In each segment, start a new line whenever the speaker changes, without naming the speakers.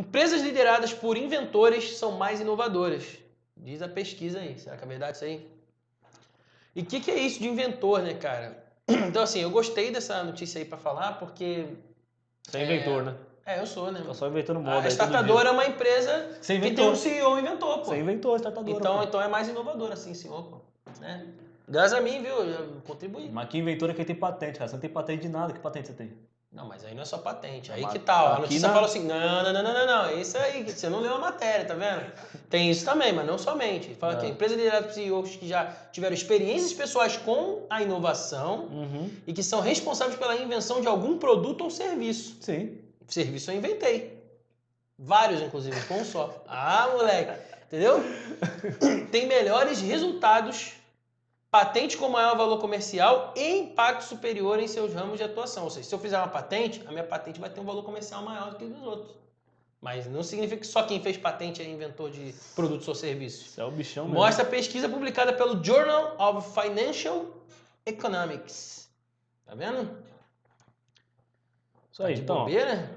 Empresas lideradas por inventores são mais inovadoras. Diz a pesquisa aí. Será que é verdade isso aí? E o que é isso de inventor, né, cara? Então, assim, eu gostei dessa notícia aí pra falar, porque...
Você é inventor, né?
eu sou, né?
Tá só inventando
A
moda aí todo
Startador
dia.
é uma empresa
Você
que tem um
inventou.
CEO inventor, pô.
Você inventou a startadora, pô.
Então é mais inovadora, assim, senhor, pô. Né? Graças a mim, viu? Eu contribuí.
Mas que inventor é quem tem patente, cara. Você não tem patente de nada. Que patente você tem?
Não, mas aí não é só patente.
Não,
Aí que
mas
tal? A
aqui
notícia
na...
fala assim: não. Isso aí, você não leu a matéria, tá vendo? Tem isso também, mas não somente. Fala que a
Ah.
empresa liderada por CEOs que já tiveram experiências pessoais com a inovação e que são responsáveis pela invenção de algum produto ou serviço.
Sim.
Serviço eu inventei. Vários, inclusive, com um só. Ah, moleque. Entendeu? Tem melhores resultados, patente com maior valor comercial e impacto superior em seus ramos de atuação. Ou seja, se eu fizer uma patente, a minha patente vai ter um valor comercial maior do que o dos outros. Mas não significa que só quem fez patente é inventor de produtos ou serviços.
Você é o bichão mesmo.
Mostra a pesquisa publicada pelo Journal of Financial Economics. Tá vendo?
Isso aí,
de
então, ó,
bobeira?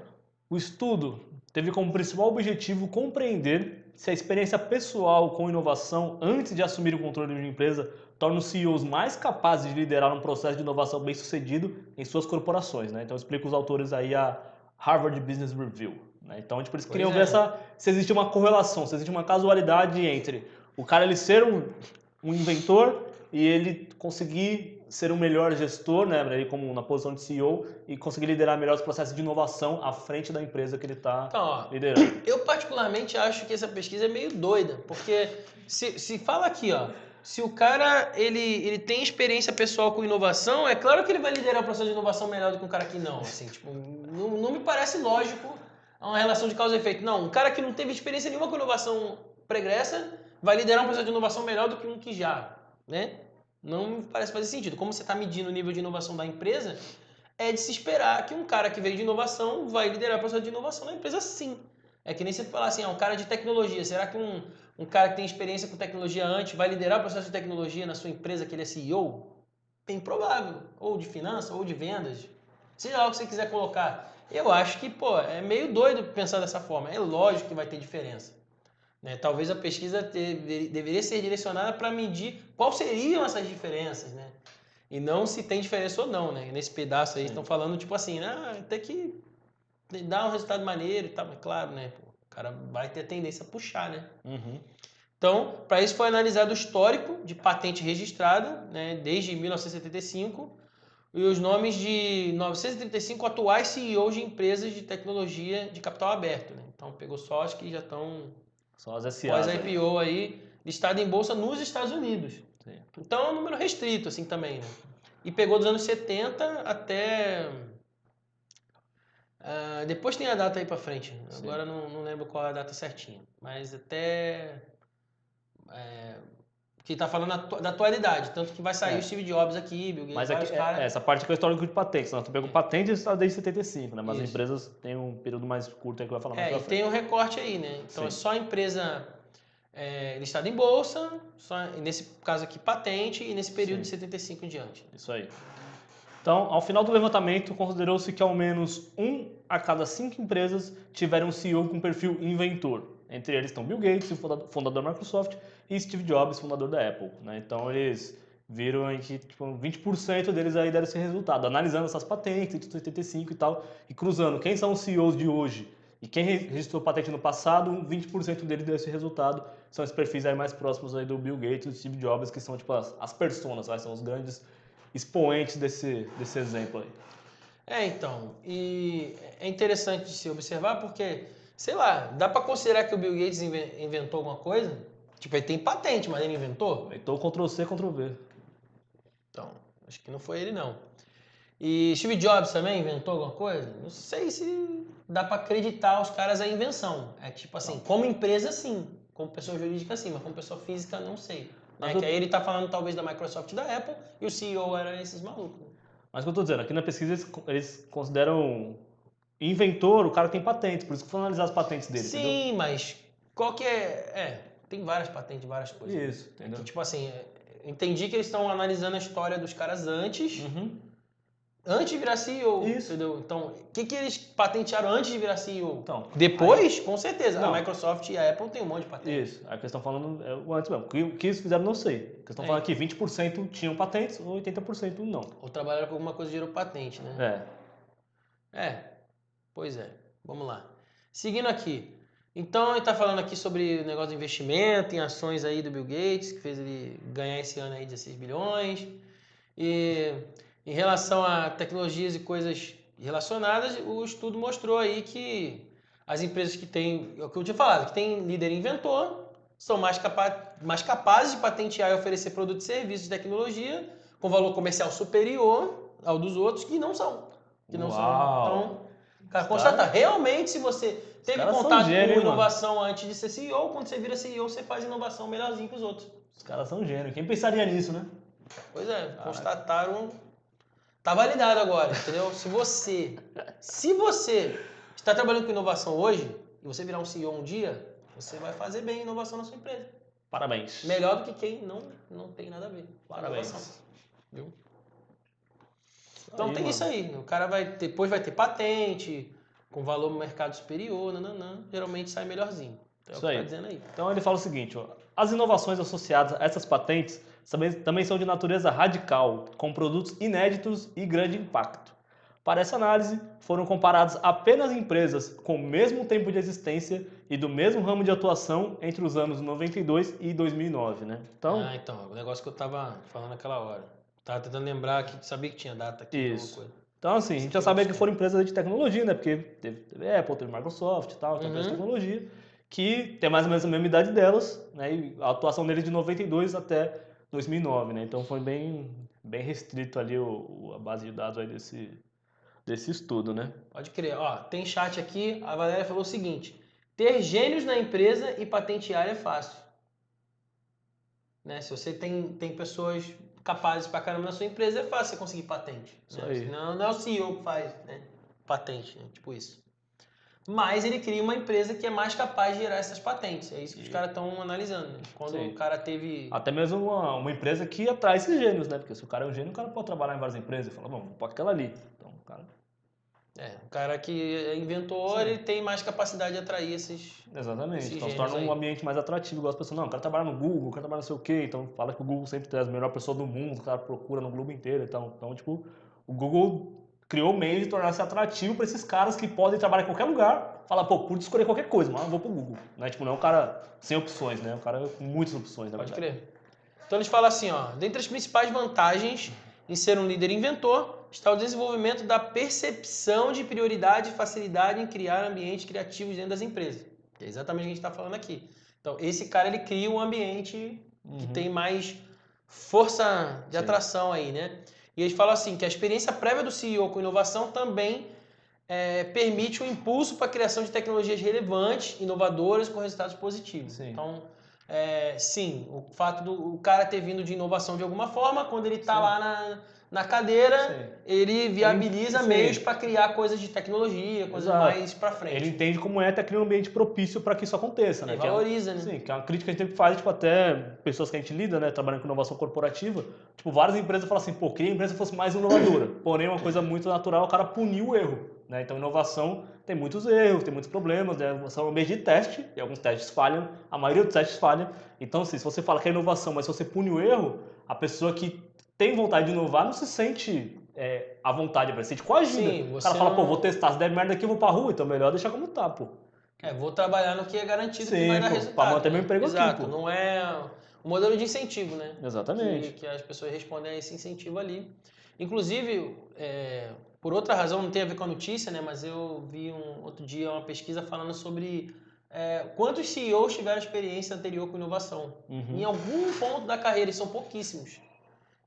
o estudo teve como principal objetivo compreender se a experiência pessoal com inovação antes de assumir o controle de uma empresa torna os CEOs mais capazes de liderar um processo de inovação bem-sucedido em suas corporações, né? Então explica os autores aí a Harvard Business Review, né? Então tipo, eles queriam ver se existe uma correlação, se existe uma casualidade entre o cara ele ser um inventor e ele conseguir ser um melhor gestor, né, ele como na posição de CEO e conseguir liderar melhor os processos de inovação à frente da empresa que ele está
Então, ó,
liderando.
eu particularmente acho que essa pesquisa é meio doida, porque se fala aqui, ó, se o cara ele tem experiência pessoal com inovação, é claro que ele vai liderar o processo de inovação melhor do que um cara que não, assim, tipo, não me parece lógico uma relação de causa e efeito. Não, um cara que não teve experiência nenhuma com inovação pregressa vai liderar um processo de inovação melhor do que um que já, né? Não me parece fazer sentido. Como você está medindo o nível de inovação da empresa, é de se esperar que um cara que veio de inovação vai liderar o processo de inovação na empresa, sim. É que nem você falar assim, um cara de tecnologia. Será que um cara que tem experiência com tecnologia antes vai liderar o processo de tecnologia na sua empresa que ele é CEO? Bem provável. Ou de finanças, ou de vendas. Seja lá o que você quiser colocar. Eu acho que, pô, é meio doido pensar dessa forma. É lógico que vai ter diferença. Né? Talvez a pesquisa deveria ser direcionada para medir quais seriam essas diferenças, né? E não se tem diferença ou não, né? Nesse pedaço aí estão falando tipo assim, tem que dar um resultado maneiro e tal, mas claro, né? Pô, o cara vai ter a tendência a puxar, né? Então, para isso foi analisado o histórico de patente registrada, né, desde 1975, e os nomes de 935 atuais CEOs de empresas de tecnologia de capital aberto, né? Então, pegou só as que já estão
São as SAs aí.
pós-IPO aí, listado em bolsa nos Estados Unidos.
Sim.
Então, é um número restrito, assim, também, né? E pegou dos anos 70 até... depois tem a data aí pra frente.
Sim.
Agora não lembro qual é a data certinha. Mas até... que tá falando da atualidade. Tanto que vai sair o Steve Jobs aqui, Bill Gates,
Mas
vários caras...
essa parte que é o histórico de patentes. Né? Tu pegou patentes desde 75, né? Mas
Isso.
as empresas têm um período mais curto aí que vai falar mais pra
e
frente.
tem um recorte aí, né? Então
Sim.
é só a empresa listada em bolsa, só, nesse caso aqui patente, e nesse período de 75 em diante.
Isso aí. Então, ao final do levantamento, considerou-se que ao menos 1 a cada 5 empresas tiveram um CEO com perfil inventor. Entre eles estão Bill Gates, o fundador da Microsoft, e Steve Jobs, fundador da Apple. Né? Então, eles viram em que tipo, 20% deles aí deram esse resultado, analisando essas patentes de 85 e tal, e cruzando quem são os CEOs de hoje e quem registrou patente no passado, 20% deles deu esse resultado. São os perfis aí mais próximos aí do Bill Gates e do Steve Jobs, que são tipo as personas, são os grandes expoentes desse exemplo aí.
Então, e é interessante de se observar porque, sei lá, dá para considerar que o Bill Gates inventou alguma coisa? Tipo, ele tem patente, mas ele inventou?
Então, Ctrl+C, Ctrl+V.
Então, acho que não foi ele não. E Steve Jobs também inventou alguma coisa? Não sei se dá para acreditar os caras a invenção. É tipo assim, como empresa sim, como pessoa jurídica sim, mas como pessoa física não sei. Né? Que aí ele tá falando talvez da Microsoft e da Apple e o CEO era esses malucos.
Mas o que eu tô dizendo, aqui na pesquisa eles consideram inventor o cara que tem patente, por isso que foi analisar as patentes dele,
Sim,
entendeu?
mas qual que é? Tem várias patentes de várias coisas.
Isso, entendeu?
Que, tipo assim, entendi que eles estão analisando a história dos caras antes Antes de virar CEO,
Isso.
entendeu? Então, o que eles patentearam antes de virar CEO?
Então,
Depois, com certeza.
Não.
A Microsoft e a Apple tem um monte de patentes.
Isso. A questão falando é o antes mesmo. O que eles fizeram, não sei. A questão falando que 20% tinham patentes ou 80% não.
Ou trabalharam com alguma coisa que gerou patente, né? Pois é. Vamos lá. Seguindo aqui. Então, ele está falando aqui sobre o negócio de investimento em ações aí do Bill Gates, que fez ele ganhar esse ano aí 16 bilhões. E em relação a tecnologias e coisas relacionadas, o estudo mostrou aí que as empresas que têm, é o que eu tinha falado, que tem líder inventor, são mais capazes de patentear e oferecer produtos e serviços de tecnologia com valor comercial superior ao dos outros que não são. Então, cara, constatar. Realmente, se você teve contato com inovação antes de ser CEO, quando você vira CEO, você faz inovação melhorzinho que os outros.
Os caras são gênios. Quem pensaria nisso, né?
Pois é, constataram. Tá validado agora, entendeu? Se você está trabalhando com inovação hoje e você virar um CEO um dia, você vai fazer bem inovação na sua empresa.
Parabéns.
Melhor do que quem não tem nada a ver.
Parabéns.
Inovação, viu? Então tem isso aí. O cara depois vai ter patente, com valor no mercado superior, geralmente sai melhorzinho. Então,
isso
é o que
aí.
tá dizendo aí.
Então ele fala o seguinte, ó, as inovações associadas a essas patentes também são de natureza radical, com produtos inéditos e grande impacto. Para essa análise, foram comparadas apenas empresas com o mesmo tempo de existência e do mesmo ramo de atuação entre os anos 92 e 2009, né?
Então, o negócio que eu tava falando naquela hora. Tava tentando lembrar que sabia que tinha data aqui.
Isso. Coisa. Então, assim, a gente já sabia que foram empresas de tecnologia, né? Porque teve Apple, teve Microsoft e tal, então empresas de tecnologia, que tem mais ou menos a mesma idade delas, né? E a atuação deles de 92 até 2009, né? Então foi bem restrito ali a base de dados aí desse estudo, né?
Pode crer. Ó, tem chat aqui, a Valéria falou o seguinte: ter gênios na empresa e patentear é fácil. Né? Se você tem pessoas capazes pra caramba na sua empresa, é fácil você conseguir patente.
Isso
né?
aí.
Não é o CEO que faz, né? Patente, né? Tipo isso. Mas ele cria uma empresa que é mais capaz de gerar essas patentes. É isso que os caras estão analisando. Né? Quando o cara teve...
Até mesmo uma empresa que atrai esses gênios, né? Porque se o cara é um gênio, o cara pode trabalhar em várias empresas e falar, vamos para aquela ali. Então, o cara...
o cara que é inventor, ele tem mais capacidade de atrair esses...
Exatamente. Então se torna um ambiente mais atrativo. Igual as pessoas, não, o cara trabalha no Google, o cara trabalha não sei o quê. Então fala que o Google sempre traz a melhor pessoa do mundo, o cara procura no globo inteiro. Então tipo, o Google criou meios de tornar-se atrativo para esses caras que podem trabalhar em qualquer lugar. Fala, pô, pude escolher qualquer coisa, mas eu vou pro Google. Né? Tipo, não é um cara sem opções, né? É um cara com muitas opções, na verdade.
Pode crer. Então eles falam assim, ó, dentre as principais vantagens em ser um líder inventor está o desenvolvimento da percepção de prioridade e facilidade em criar ambientes criativos dentro das empresas. Que é exatamente o que a gente está falando aqui. Então, esse cara, ele cria um ambiente que tem mais força de atração aí, né? E eles falam assim, que a experiência prévia do CEO com inovação também permite um impulso para a criação de tecnologias relevantes, inovadoras, com resultados positivos.
Sim.
Então, sim, o fato do cara ter vindo de inovação de alguma forma, quando ele está lá na cadeira, ele viabiliza meios para criar coisas de tecnologia, coisas mais para frente.
Ele entende como é criar um ambiente propício para que isso aconteça, né?
Ele valoriza, né?
Sim, que é uma crítica que a gente sempre faz, tipo, até pessoas que a gente lida, né, trabalhando com inovação corporativa, tipo, várias empresas falam assim, pô, queria que a empresa fosse mais inovadora. Porém, uma coisa muito natural, o cara punir o erro, né? Então, inovação tem muitos erros, tem muitos problemas, né? São um meio de teste, e alguns testes falham, a maioria dos testes falham. Então, assim, se você fala que é inovação, mas se você pune o erro, a pessoa que tem vontade de inovar não se sente à vontade, se sente coagida.
Sim,
o cara fala, pô, vou testar, se der merda aqui eu vou pra rua, então melhor deixar como tá, pô.
Vou trabalhar no que é garantido que vai dar resultado.
Pra manter meu emprego
Exato,
aqui, pô.
não é o modelo de incentivo, né?
Exatamente.
Que as pessoas respondem a esse incentivo ali. Inclusive, por outra razão, não tem a ver com a notícia, né? Mas eu vi outro dia uma pesquisa falando sobre quantos CEOs tiveram experiência anterior com inovação. Em algum ponto da carreira, e são pouquíssimos.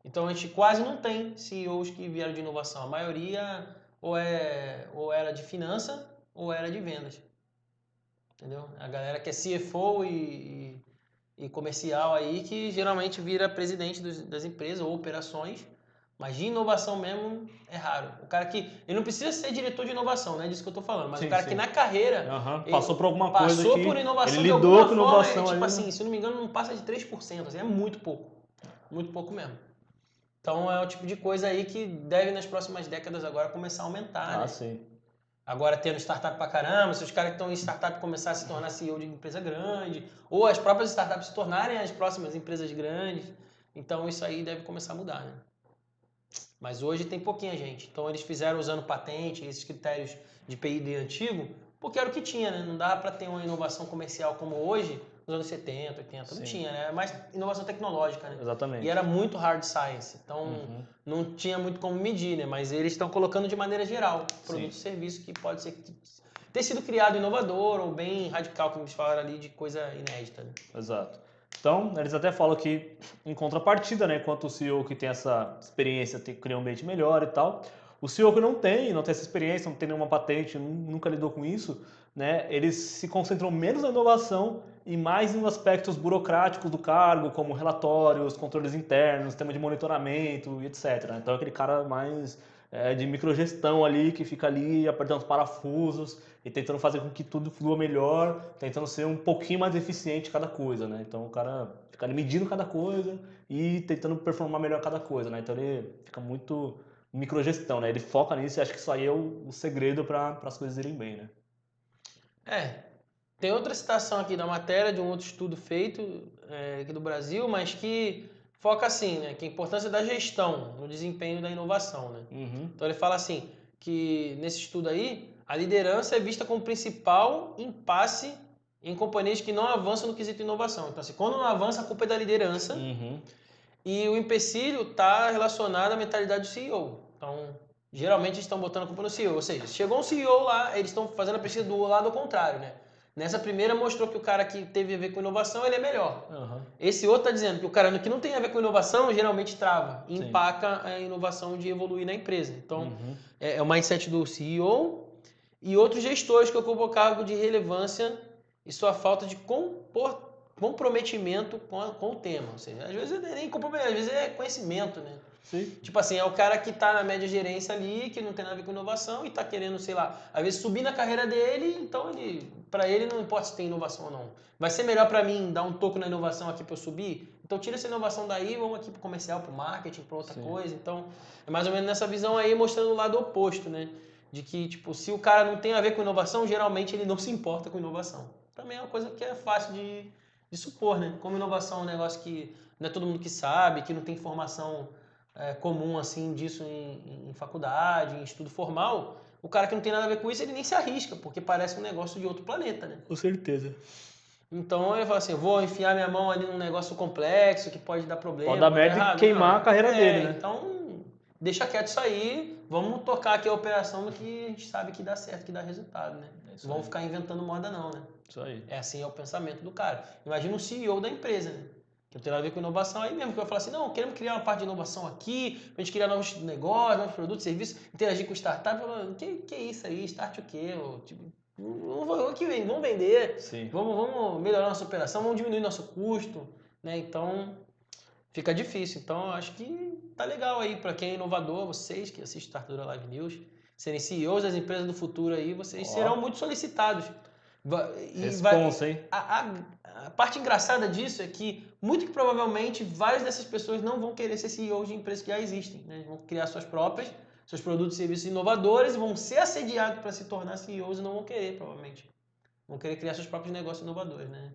Então a gente quase não tem CEOs que vieram de inovação. A maioria ou era de finança ou era de vendas. Entendeu? A galera que é CFO e comercial aí, que geralmente vira presidente das empresas ou operações, mas de inovação mesmo é raro. O cara que... Ele não precisa ser diretor de inovação, não é disso que eu tô falando, mas o cara que na carreira...
Passou por alguma coisa
Passou por inovação
ele
de
lidou
alguma
com
forma,
inovação
tipo
ali,
assim, se não me engano, não passa de 3%, assim, é muito pouco. Muito pouco mesmo. Então é o tipo de coisa aí que deve nas próximas décadas agora começar a aumentar, né?
Sim.
Agora tendo startup pra caramba, se os caras que estão em startup começar a se tornar CEO de empresa grande, ou as próprias startups se tornarem as próximas empresas grandes, então isso aí deve começar a mudar, né? Mas hoje tem pouquinha gente. Então eles fizeram usando patente, esses critérios de PID antigo, porque era o que tinha, né? Não dava para ter uma inovação comercial como hoje, nos anos 70, 80, não
Sim.
tinha, né? Era mais inovação tecnológica, né?
Exatamente.
E era muito hard science, então
Uhum.
não tinha muito como medir, né? Mas eles estão colocando de maneira geral, produto e
Sim.
serviço que pode ser que ter sido criado inovador ou bem radical, como eles falaram ali, de coisa inédita, né?
Exato. Então, eles até falam que, em contrapartida, né, enquanto o CEO que tem essa experiência cria um ambiente melhor e tal, o CEO que não tem essa experiência, não tem nenhuma patente, nunca lidou com isso, né, eles se concentram menos na inovação e mais nos aspectos burocráticos do cargo, como relatórios, controles internos, sistema de monitoramento e etc. Então, é aquele cara mais de microgestão ali, que fica ali apertando os parafusos e tentando fazer com que tudo flua melhor, tentando ser um pouquinho mais eficiente cada coisa, né? Então o cara fica ali medindo cada coisa e tentando performar melhor cada coisa, né? Então ele fica muito microgestão, né? Ele foca nisso e acha que isso aí é o segredo para as coisas irem bem, né?
Tem outra citação aqui da matéria de um outro estudo feito aqui do Brasil, mas que foca assim, né? Que a importância da gestão no desempenho da inovação, né?
Uhum.
Então ele fala assim, que nesse estudo aí, a liderança é vista como principal impasse em companhias que não avançam no quesito inovação. Então assim, quando não avança, a culpa é da liderança
Uhum.
e o empecilho está relacionado à mentalidade do CEO. Então, geralmente eles estão botando a culpa no CEO. Ou seja, chegou um CEO lá, eles estão fazendo a pesquisa do lado ao contrário, né? Nessa primeira mostrou que o cara que teve a ver com inovação, ele é melhor.
Uhum.
Esse outro está dizendo que o cara que não tem a ver com inovação, geralmente trava e
Sim.
empaca a inovação de evoluir na empresa. Então,
Uhum.
é o mindset do CEO e outros gestores que ocupam o cargo de relevância e sua falta de comprometimento com o tema. Ou seja, às vezes não é nem comprometimento, às vezes é conhecimento, né?
Sim.
Tipo assim, é o cara que tá na média gerência ali, que não tem nada a ver com inovação e tá querendo, sei lá, às vezes subir na carreira dele, então para ele não importa se tem inovação ou não. Vai ser melhor para mim dar um toco na inovação aqui para eu subir? Então tira essa inovação daí, vamos aqui pro comercial, pro marketing, pra outra
Sim.
coisa. Então, é mais ou menos nessa visão aí, mostrando o lado oposto, né? De que, tipo, se o cara não tem a ver com inovação, geralmente ele não se importa com inovação. Também é uma coisa que é fácil de supor, né? Como inovação é um negócio que não é todo mundo que sabe, que não tem formação comum assim disso em faculdade, em estudo formal, o cara que não tem nada a ver com isso, ele nem se arrisca, porque parece um negócio de outro planeta, né?
Com certeza.
Então ele fala assim, vou enfiar minha mão ali num negócio complexo que pode dar problema,
Pode dar merda e
errado.
queimar
Não,
a carreira dele, né?
Então deixa quieto isso aí, vamos tocar aqui a operação do que a gente sabe que dá certo, que dá resultado, né?
Isso
Não vamos
aí.
ficar inventando moda não, né?
Isso aí.
É assim, é o pensamento do cara. Imagina o CEO da empresa, né? Que não tem nada a ver com inovação, aí mesmo que eu falar assim, não, queremos criar uma parte de inovação aqui, pra gente criar novos negócios, novos produtos, serviços, interagir com startup, falando, que é isso aí, start o quê? Tipo, vamos vender,
Sim.
vamos melhorar nossa operação, vamos diminuir nosso custo, né? Então, fica difícil. Então, eu acho que tá legal aí para quem é inovador, vocês que assistem Startup Live News, serem CEOs das empresas do futuro aí, vocês serão muito solicitados.
Responsa, hein?
A parte engraçada disso é que, muito que provavelmente, várias dessas pessoas não vão querer ser CEOs de empresas que já existem. Né? Vão criar suas próprias, seus produtos e serviços inovadores, vão ser assediados para se tornar CEOs e não vão querer, provavelmente. Vão querer criar seus próprios negócios inovadores. Né?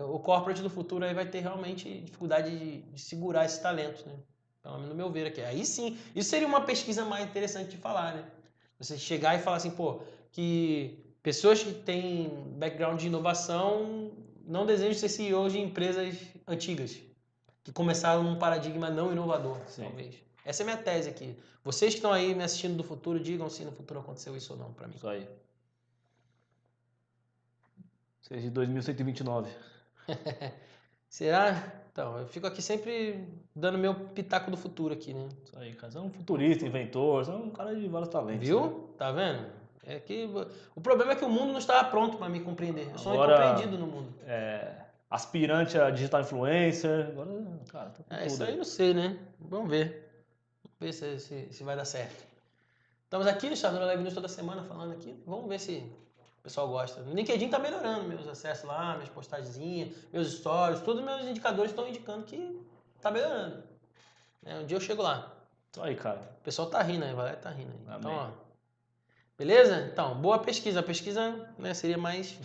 O corporate do futuro aí vai ter realmente dificuldade de segurar esses talentos. Né? Pelo menos no meu ver aqui. Aí sim, isso seria uma pesquisa mais interessante de falar. Né? Você chegar e falar assim, pô, que pessoas que têm background de inovação não desejam ser CEOs de empresas antigas, que começaram num paradigma não inovador,
Sim.
talvez. Essa é a minha tese aqui. Vocês que estão aí me assistindo do futuro, digam se no futuro aconteceu isso ou não para mim.
Isso aí. Seja de 2129.
Será? Então, eu fico aqui sempre dando meu pitaco do futuro aqui, né?
Isso aí, cara. Você é um futurista, inventor, você é um cara de vários talentos.
Viu?
Né?
Tá vendo? É que o problema é que o mundo não estava pronto para me compreender. Eu sou um
Agora,
incompreendido no mundo.
aspirante a digital influencer. Agora, cara, tá com
Isso
tudo
aí
aí.
não sei, né? Vamos ver. Vamos ver se vai dar certo. Estamos aqui no Instagram Live News toda semana falando aqui. Vamos ver se o pessoal gosta. O LinkedIn tá melhorando meus acessos lá, minhas postagens, meus stories, todos os meus indicadores estão indicando que tá melhorando. Um dia eu chego lá.
Isso aí, cara.
O pessoal tá rindo aí, vai tá rindo aí.
Amém.
Então, ó. Beleza? Então, boa pesquisa. A pesquisa, né, seria mais